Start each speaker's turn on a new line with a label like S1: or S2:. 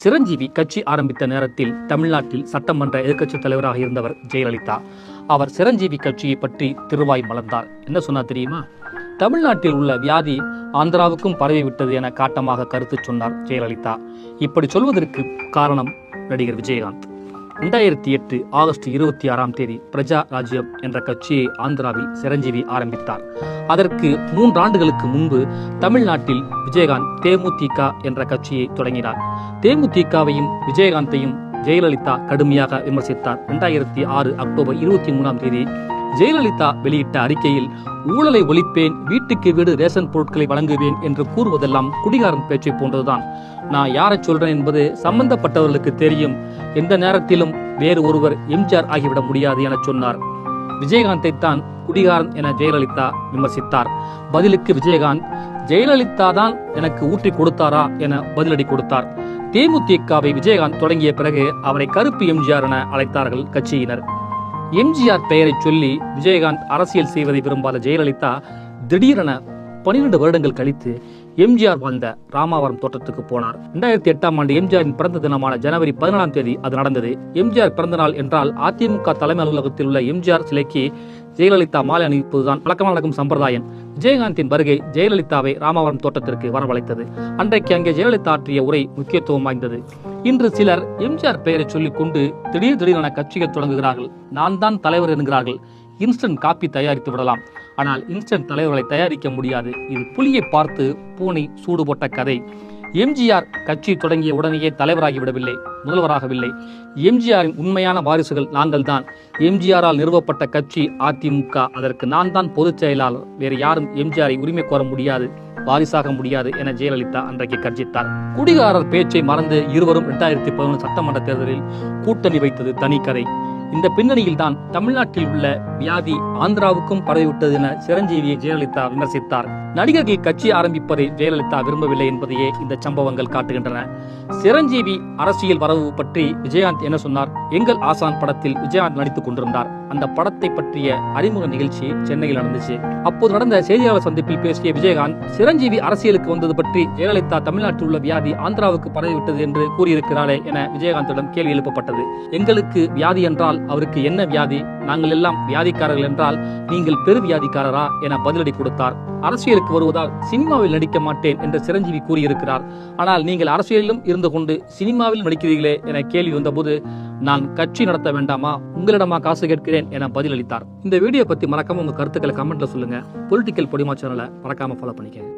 S1: சிரஞ்சீவி கட்சி ஆரம்பித்த நேரத்தில் தமிழ்நாட்டில் சட்டமன்ற எதிர்க்கட்சித் தலைவராக இருந்தவர் ஜெயலலிதா. அவர் சிரஞ்சீவி கட்சியை பற்றி திருவாய் மலர்ந்தார். என்ன சொன்னார் தெரியுமா? தமிழ்நாட்டில் உள்ள வியாதி ஆந்திராவுக்கும் பரவிவிட்டது என காட்டமாக கருத்து சொன்னார் ஜெயலலிதா. இப்படி சொல்வதற்கு காரணம் நடிகர் விஜயகாந்த். 2008 ஆகஸ்ட் 26 பிரஜா ராஜ்யம் என்ற கட்சியை ஆந்திராவில் சிரஞ்சீவி ஆரம்பித்தார். அதற்கு 3 ஆண்டுகளுக்கு முன்பு தமிழ்நாட்டில் விஜயகாந்த் தேமுதிக என்ற கட்சியை தொடங்கினார். தேமுதிகவையும் விஜயகாந்தையும் ஜெயலலிதா கடுமையாக விமர்சித்தார். 2006 அக்டோபர் 23 ஜெயலலிதா வெளியிட்ட அறிக்கையில் ஊழலை ஒழிப்பேன், வீட்டுக்கு வீடு ரேஷன் பொருட்களை வழங்குவேன் என்று கூறுவதெல்லாம் குடிகாரன் பேச்சை போன்றதுதான். நான் யாரை சொல்றேன் என்பது சம்பந்தப்பட்டவர்களுக்கு தெரியும். எந்த நேரத்திலும் வேறு ஒருவர் எம்ஜிஆர் ஆகிவிட முடியாது என சொன்னார். விஜயகாந்தை தான் குடிகாரன் என ஜெயலலிதா விமர்சித்தார். பதிலுக்கு விஜயகாந்த், ஜெயலலிதா தான் எனக்கு ஊற்றி கொடுத்தாரா என பதிலடி கொடுத்தார். தேமுதிகவை விஜயகாந்த் தொடங்கிய பிறகு அவரை கருப்பு எம்ஜிஆர் என அழைத்தார்கள் கட்சியினர். எம்ஜிஆர் பெயரை சொல்லி விஜயகாந்த் அரசியல் செய்வதை விரும்பாத ஜெயலலிதா திடீரென 12 வருடங்கள் கழித்து எம்ஜிஆர் வாழ்ந்த ராமாவரம் தோட்டத்துக்கு போனார். 2008 எம்ஜிஆரின் பிறந்த தினமான ஜனவரி 14 அது நடந்தது. எம்ஜிஆர் பிறந்த நாள் என்றால் அதிமுக தலைமை அலுவலகத்தில் உள்ள எம்ஜிஆர் சிலைக்கு ஜெயலலிதா மாலை அணிவிப்பதுதான் வழக்கமாக நடக்கும் சம்பிரதாயம். விஜயகாந்தின் வருகை ஜெயலலிதாவை ராமாவரம் தோட்டத்திற்கு வரவழைத்தது. அன்றைக்கு அங்கே ஜெயலலிதா ஆற்றிய உரை முக்கியத்துவம் வாய்ந்தது. இன்று சிலர் எம்ஜிஆர் பெயரை சொல்லிக் கொண்டு திடீரென கட்சிகள் தொடங்குகிறார்கள். நான் தான் தலைவர் என்கிறார்கள். இன்ஸ்டன்ட் காப்பி தயாரித்து விடலாம், ஆனால் இன்ஸ்டன்ட் தலைவர்களை தயாரிக்க முடியாது. இது புலியை பார்த்து பூனை சூடு போட்ட கதை. எம்ஜிஆர் கட்சி தொடங்கிய உடனேயே தலைவராகிவிடவில்லை, முதல்வராகவில்லை. எம்ஜிஆரின் உண்மையான வாரிசுகள் நாங்கள் தான். எம்ஜிஆரால் நிறுவப்பட்ட கட்சி அதிமுக. அதற்கு நான் தான் பொதுச் செயலாளர். வேறு யாரும் எம்ஜிஆரை உரிமை கோர முடியாது, வாரிசாக முடியாது என ஜெயலலிதா அன்றைக்கு கர்ஜித்தார். குடிகாரர் பேச்சை மறந்து இருவரும் 2011 சட்டமன்ற தேர்தலில் கூட்டணி வைத்தது தனி கதை. இந்த பின்னணியில் தான் தமிழ்நாட்டில் உள்ள வியாதி ஆந்திராவுக்கும் பரவிவிட்டது என சிரஞ்சீவியை ஜெயலலிதா விமர்சித்தார். நடிகர்கள் கட்சி ஆரம்பிப்பதை ஜெயலலிதா விரும்பவில்லை என்பதையே இந்த சம்பவங்கள் காட்டுகின்றன. சிரஞ்சீவி அரசியல் வரவு பற்றி விஜயகாந்த் என்ன சொன்னார்? எங்கள் ஆசான் படத்தில் விஜயகாந்த் நடித்துக் கொண்டிருந்தார். அந்த படத்தை பற்றிய அறிமுக நிகழ்ச்சி சென்னையில் நடந்துச்சு. அப்போது நடந்த செய்தியாளர் சந்திப்பில் பேசிய விஜயகாந்த், சிரஞ்சீவி அரசியலுக்கு வந்தது பற்றி ஜெயலலிதா தமிழ்நாட்டில் உள்ள வியாதி ஆந்திராவுக்கு பரவிவிட்டது என்று கூறியிருக்கிறாளே என விஜயகாந்திடம் கேள்வி எழுப்பப்பட்டது. எங்களுக்கு வியாதி என்றால் அவருக்கு என்ன வியாதி? நாங்கள் எல்லாம் வியாதிக்காரர்கள் என்றால் நீங்கள் பெரு வியாதிக்காரரா என பதிலடி கொடுத்தார். அரசியலுக்கு வருவதால் சினிமாவில் நடிக்க மாட்டேன் என்று சிரஞ்சீவி கூறியிருக்கிறார். ஆனால் நீங்கள் அரசியலிலும் இருந்து கொண்டு சினிமாவில் நடிக்கிறீர்களே என கேள்வி வந்தபோது, நான் கட்சி நடத்த வேண்டாமா, உங்களிடமா காசு கேட்கிறேன் என பதிலளித்தார். இந்த வீடியோ பத்தி மறக்காம உங்க கருத்துக்களை கமெண்ட்ல சொல்லுங்க. பொலிட்டிக்கல் பொடிமா சேனலை மறக்காம ஃபாலோ பண்ணிக்கங்க.